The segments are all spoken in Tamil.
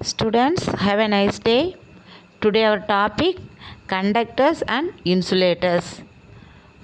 Students, have a nice day. Today our topic conductors and insulators.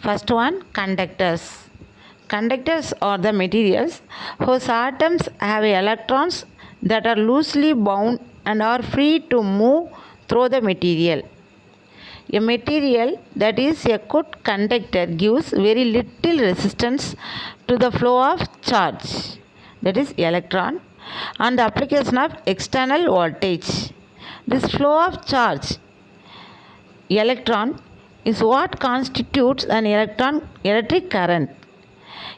First one, conductors. Conductors are the materials whose atoms have electrons that are loosely bound and are free to move through the material. A material that is a good conductor gives very little resistance to the flow of charge, that is electron, and the application of external voltage. This flow of charge, electron, is what constitutes an electric current.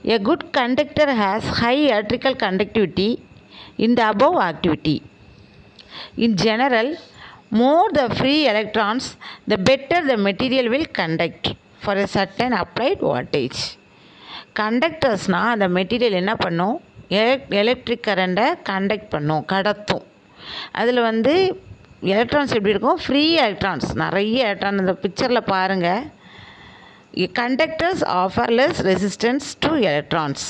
A good conductor has high electrical conductivity in the above activity. In general, more the free electrons, the better the material will conduct for a certain applied voltage. கண்டக்டர்ஸ்னால் அந்த மெட்டீரியல் என்ன பண்ணும், எலக்ட்ரிக் கரண்ட்டை கண்டக்ட் பண்ணும், கடத்தும். அதில் எலக்ட்ரான்ஸ் எப்படி இருக்கும், ஃப்ரீ எலக்ட்ரான்ஸ், நிறைய எலக்ட்ரான் இந்த பிக்சரில் பாருங்கள். Conductors offer less resistance to electrons.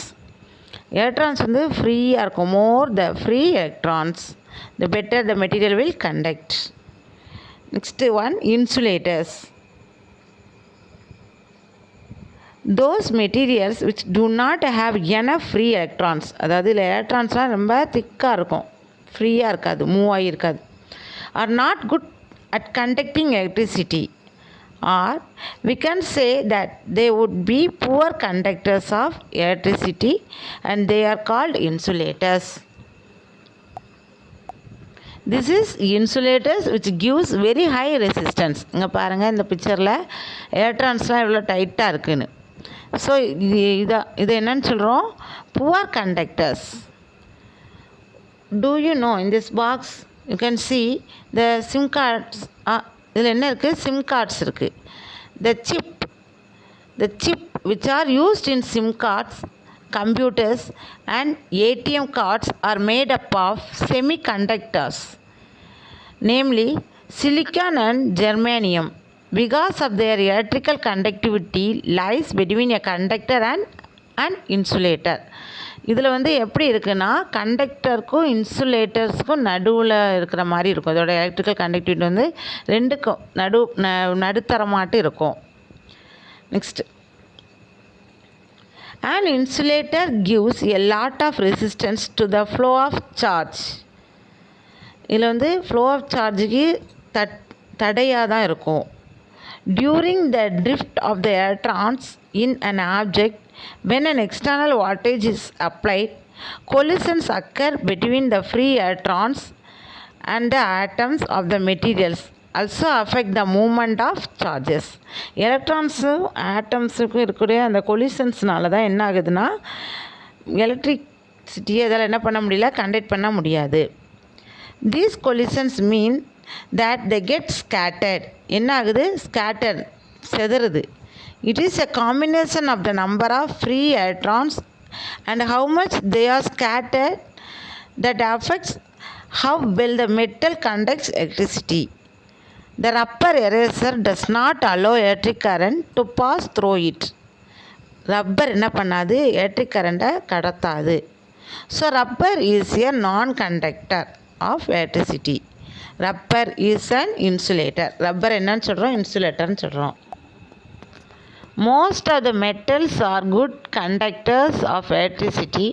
Electrons ஃப்ரீயாக இருக்கும். More the free electrons, the better the material will conduct. Next one, insulators. Those materials which do not have enough free electrons, அதாவது இதில் எலக்ட்ரான்ஸ்லாம் ரொம்ப திக்காக இருக்கும், ஃப்ரீயாக இருக்காது, move ஆகியிருக்காது, are not good at conducting electricity, or we can say that they would be poor conductors of electricity and they are called insulators. This is insulators which gives very high resistance. இங்கே பாருங்கள், இந்த பிக்சரில் எலக்ட்ரான்ஸ்லாம் எவ்வளோ டைட்டாக இருக்குன்னு. ஸோ இது என்னன்னு சொல்கிறோம், poor conductors. Do you know in this box you can see the SIM cards. இதில் என்ன இருக்குது, SIM cards இருக்குது. The chip which are used in SIM cards, computers and ATM cards are made up of semiconductors, namely silicon and germanium. Because of their electrical conductivity lies between a conductor and an insulator. இதில் எப்படி இருக்குன்னா, கண்டக்டருக்கும் இன்சுலேட்டர்ஸுக்கும் நடுவில் இருக்கிற மாதிரி இருக்கும். அதோட எலக்ட்ரிக்கல் கண்டக்டிவிட்டி ரெண்டுக்கும் நடுத்தரமாட்டு இருக்கும். Next, an insulator gives a lot of resistance to the flow of charge. இதில் flow of chargeக்கு தடையாக தான் இருக்கும். During the drift of the electrons in an object, when an external voltage is applied, collisions occur between the free electrons and the atoms of the materials also affect the movement of charges. எலக்ட்ரான்ஸும் ஆட்டம்ஸுக்கும் இருக்கக்கூடிய அந்த கொலிஷன்ஸ்னால தான் என்ன ஆகுதுன்னா, எலக்ட்ரிசிட்டியை அதில் என்ன பண்ண முடியல, கண்டக்ட் பண்ண முடியாது. These collisions mean that they get scattered. என்ன ஆகுது, scattered, செதறுது. It is a combination of the number of free electrons and how much they are scattered that affects how well the metal conducts electricity. The rubber eraser does not allow electric current to pass through it. Rubber என்ன பண்ணாது, எலக்ட்ரிக் கரண்ட்டை கடத்தாது. So rubber is a non-conductor of electricity. Rubber is an insulator. Rubber என்னன்னு சொல்கிறோம், இன்சுலேட்டர்னு சொல்கிறோம். Most of the metals are good conductors of electricity,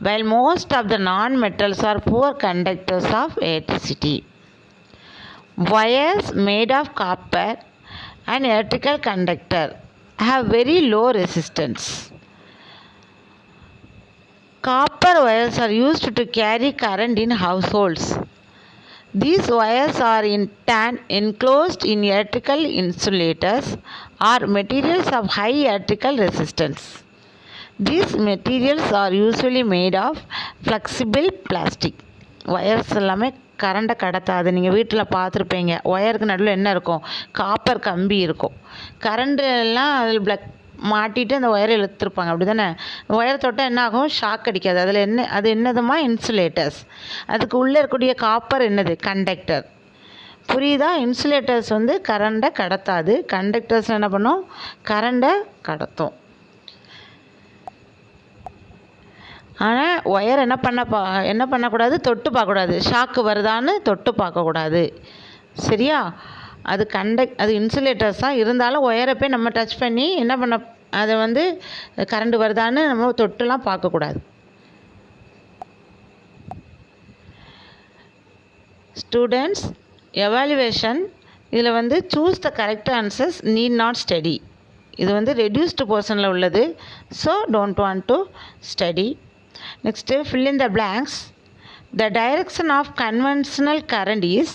while most of the non-metals are poor conductors of electricity. Wires made of copper, an electrical conductor, have very low resistance. Copper wires are used to carry current in households. These wires are in turn enclosed in electrical insulators or materials of high electrical resistance. These materials are usually made of flexible plastic. Wires எல்லாமே கரண்ட்டை கடத்தாது. நீங்கள் வீட்டில் பார்த்துருப்பீங்க, ஒயருக்கு நடுவில் என்ன இருக்கும், காப்பர் கம்பி இருக்கும். கரண்ட்டு எல்லாம் அதில் மாட்டிட்டு அந்த ஒயரை இழுத்துருப்பாங்க, அப்படி தானே. ஒயர் தொட்டால் என்ன ஆகும், ஷாக் அடிக்காது. அது என்னதுமா, இன்சுலேட்டர்ஸ். அதுக்கு உள்ளே இருக்கக்கூடிய காப்பர் என்னது, கண்டக்டர். புரியுதா? இன்சுலேட்டர்ஸ் கரண்ட்டை கடத்தாது, கண்டக்டர்ஸ் என்ன பண்ணும், கரண்ட்டை கடத்தும். ஆனால் ஒயர் என்ன பண்ணக்கூடாது, தொட்டு பார்க்கக்கூடாது. ஷாக்கு வருதான்னு தொட்டு பார்க்கக்கூடாது. சரியா? அது இன்சுலேட்டர்ஸ் தான், இருந்தாலும் ஒயரை போய் நம்ம டச் பண்ணி அதை வந்து கரண்ட் வருதான்னு நம்ம தொட்டுலாம் பார்க்கக்கூடாது. ஸ்டூடெண்ட்ஸ், எவாலுவேஷன் இதில் வந்து choose the correct answers need not study. இது வந்து ரெடியூஸ்டு போர்ஷனில் உள்ளது. So don't want to study. Next fill in the blanks. The direction of conventional current is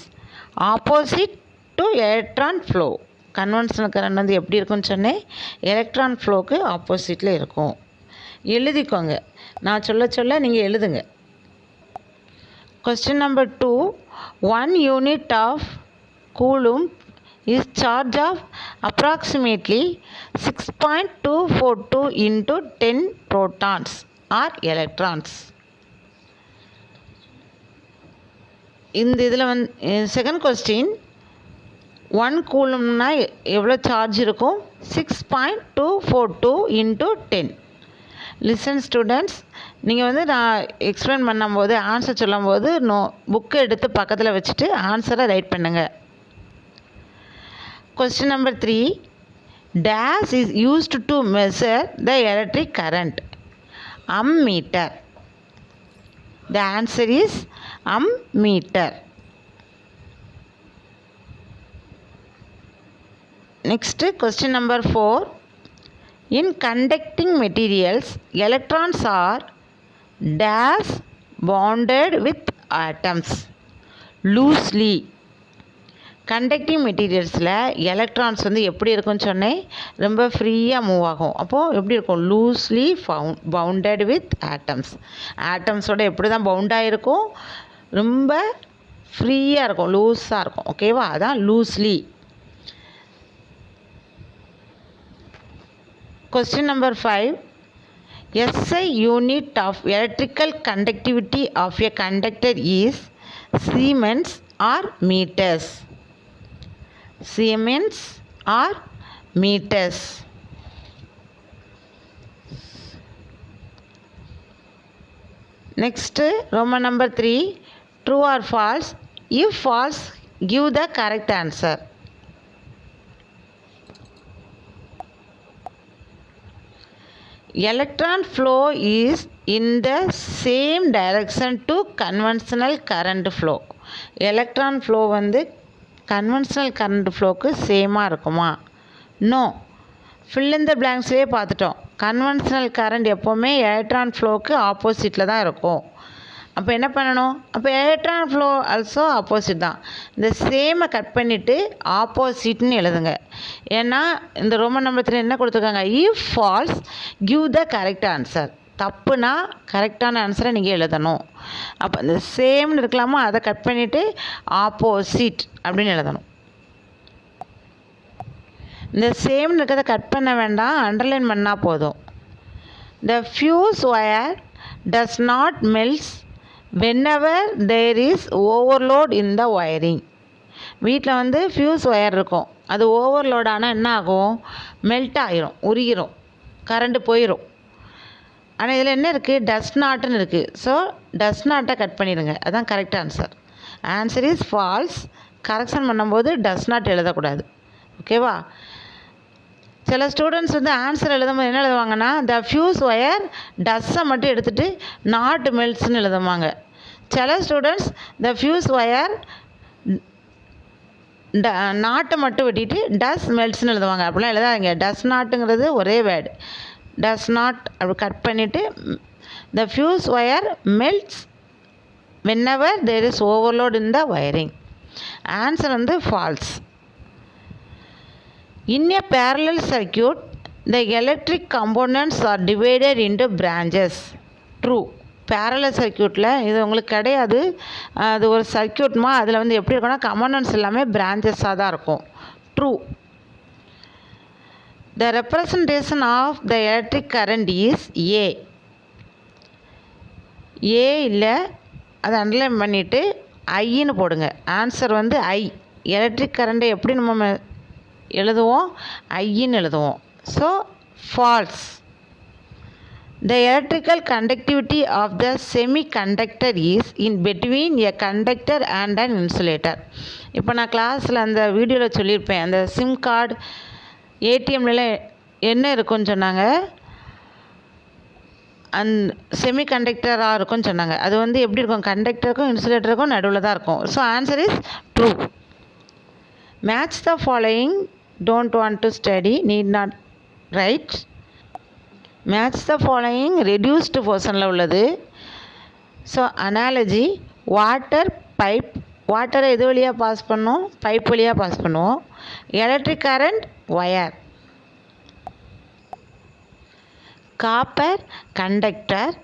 opposite to electron flow. Conventional current வந்து எப்படி இருக்குன்னு சொன்னேன், எலக்ட்ரான் ஃப்ளோக்கு ஆப்போசிட்டில் இருக்கும். எழுதிக்கோங்க, நான் சொல்ல நீங்கள் எழுதுங்க. Question number 2. 1 unit of coulomb is charge of approximately 6.242 into 10 protons or electrons. இந்த இதில் வந்து செகண்ட் கொஸ்டின், 1 கூலும்னா எவ்வளோ சார்ஜ் இருக்கும்? 6.242 into 10. லிசன் ஸ்டூடெண்ட்ஸ், நீங்கள் வந்து நான் எக்ஸ்பிளைன் பண்ணும்போது ஆன்சர் சொல்லும்போது புக்கை எடுத்து பக்கத்தில் வச்சுட்டு ஆன்சரை ரைட் பண்ணுங்கள். Question number 3. Dash is used to measure the electric current. Ammeter. The answer is ammeter. Next, question number 4. In conducting materials, electrons are dash bonded with atoms loosely. Conducting மெட்டீரியல்ஸில் எலக்ட்ரான்ஸ் வந்து எப்படி இருக்குன்னு சொன்னேன், ரொம்ப ஃப்ரீயாக மூவ் ஆகும். அப்போது எப்படி இருக்கும்? Loosely bounded with atoms. ஆட்டம்ஸோட எப்படி தான் பவுண்டாக இருக்கும், ரொம்ப ஃப்ரீயாக இருக்கும், லூஸாக இருக்கும். ஓகேவா? அதான் loosely. Question number 5. SI unit of electrical conductivity of a conductor is Siemens or meters. Siemens or meters. Next, Roman number 3. True or false? If false, give the correct answer. Electron flow is in the same direction to conventional current flow. Electron flow வந்து கன்வென்ஷனல் கரண்ட் ஃப்ளோக்கு சேமாக இருக்குமா? நோ. ஃபில் இன் த பிளாங்க்ஸ்லேயே பார்த்துட்டோம். கன்வென்ஷனல் கரண்ட் எப்போவுமே எலக்ட்ரான் ஃப்ளோக்கு ஆப்போசிட்டில் தான் இருக்கும். அப்போ என்ன பண்ணணும்? அப்போ எலக்ட்ரான் ஃப்ளோ ஆல்சோ ஆப்போசிட் தான். இந்த சேமை கட் பண்ணிவிட்டு ஆப்போசிட்னு எழுதுங்க. ஏன்னா இந்த ரோமன் நம்பர் 3 என்ன கொடுத்துருக்காங்க? If falls give the correct answer. தப்புனா கரெக்டான ஆன்சரை நீங்கள் எழுதணும். அப்போ இந்த சேம்னு இருக்கலாமா, அதை கட் பண்ணிவிட்டு ஆப்போசிட் அப்படின்னு எழுதணும். இந்த சேம்னு இருக்கிறத கட் பண்ண வேண்டாம், அண்டர்லைன் பண்ணால் போதும். The fuse wire does not melts whenever there is overload in the wiring. வீட்டில் வந்து ஃபியூஸ் ஒயர் இருக்கும், அது ஓவர்லோடானால் என்ன ஆகும்? மெல்ட் ஆகிரும், உருகிரும், கரண்ட்டு போயிடும். ஆனால் இதில் என்ன இருக்குது? டஸ் நாட்டுன்னு இருக்குது. ஸோ டஸ் நாட்டை கட் பண்ணிடுங்க, அதுதான் correct answer. Answer is false. Correction பண்ணும்போது டஸ் நாட் எழுதக்கூடாது. ஓகேவா? சில ஸ்டூடெண்ட்ஸ் வந்து ஆன்சர் எழுதும்போது என்ன எழுதுவாங்கன்னா, த ஃபியூஸ் ஒயர் டஸ்ஸை மட்டும் எடுத்துகிட்டு நாட் மெல்ட்ஸ்ன்னு எழுதுவாங்க. சில ஸ்டூடெண்ட்ஸ் த ஃபியூஸ் ஒயர் நாட்டை மட்டும் வெட்டிட்டு டஸ் மெல்ட்ஸ்ன்னு எழுதுவாங்க. அப்படிலாம் எழுதாதீங்க. டஸ் நாட்டுங்கிறது ஒரே வேர்டு. டஸ் நாட் அப்படி கட் பண்ணிவிட்டு the fuse wire melts whenever there is overload in the wiring. Answer வந்து false. In a parallel circuit the electric components are divided into branches. True. parallel circuitல இது உங்களுக்கு கிடையாது, அது ஒரு சர்க்கியூட்மா. அதில் வந்து எப்படி இருக்குன்னா கம்போனன்ட்ஸ் எல்லாமே பிரான்ச்சஸாக தான் இருக்கும். True. The representation of the electric current is A. A இல்லை, அதை அண்டர்லைன் பண்ணிவிட்டு ஐன்னு போடுங்க. ஆன்சர் வந்து ஐ. எலக்ட்ரிக் கரண்ட்டை எப்படி நம்ம எழுதுவோம்? ஐன்னு எழுதுவோம். So false. The electrical conductivity of the semiconductor is in between a conductor and an insulator. இப்போ நான் கிளாஸில் அந்த வீடியோவில் சொல்லியிருப்பேன், அந்த சிம் கார்டு ஏடிஎம்ல என்ன இருக்குன்னு சொன்னாங்க, செமிகண்டக்டராக இருக்கும்னு சொன்னாங்க. அது வந்து எப்படி இருக்கும், கண்டக்டருக்கும் இன்சுலேட்டருக்கும் நடுவில் தான் இருக்கும். So answer is true. Match the following, don't want to study, need not write. Match the following reduced போர்ஷனில் உள்ளது. ஸோ அனாலஜி, வாட்டர் பைப், வாட்டரை எது வழியாக பாஸ் பண்ணும், பைப் வழியாக பாஸ் பண்ணுவோம். Electric current, wire. Copper conductor,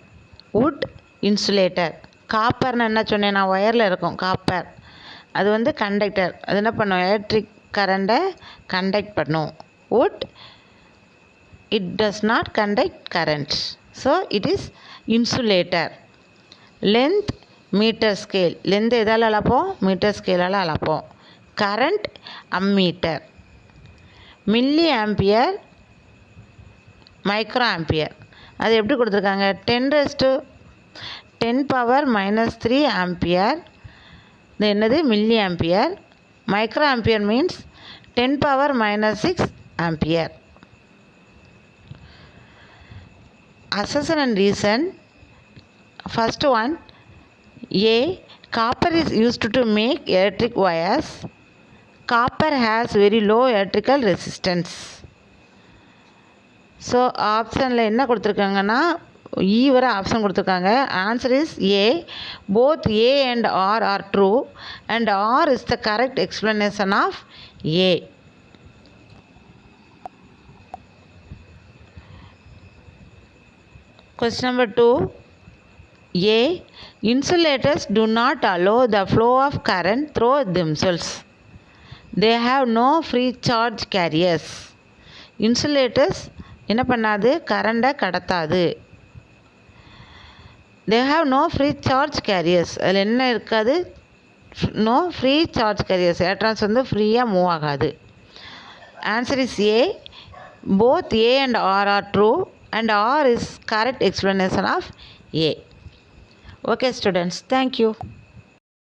wood insulator. காப்பர்னு என்ன சொன்னேன் நான், ஒயரில் இருக்கும் காப்பர், அது வந்து கண்டக்டர், அது என்ன பண்ணும், எலக்ட்ரிக் கரண்ட்டை கண்டக்ட் பண்ணும். Would it does not conduct current, so it is insulator. Length, meter scale, length எதால் அளப்போம், மீட்டர் ஸ்கேலால் அளப்போம். Current, ammeter. Milli ampere, micro ampere. அது எப்படி கொடுத்துருக்காங்க, 10⁻³ ஆம்பியர். இது என்னது, milli ampere. Micro ampere means 10⁻⁻6 ampere. Assertion and reason. First one, A. Copper is used to make electric wires. Copper has very low electrical resistance. So ஆப்ஷனில் என்ன கொடுத்துருக்காங்கன்னா, வர ஆப்ஷன் கொடுத்துருக்காங்க. Answer is A. Both A and R are true and R is the correct explanation of A. Question number 2. A. Insulators do not allow the flow of current through themselves. They have no free charge carriers. Insulators என்ன பண்ணாது, கரண்டை கடத்தாது. They have no free charge carriers. அதில் என்ன இருக்காது, no free charge carriers. Electrons வந்து ஃப்ரீயாக மூவ் ஆகாது. Answer is A. Both A and R are true and R is correct explanation of A. Okay students, thank you.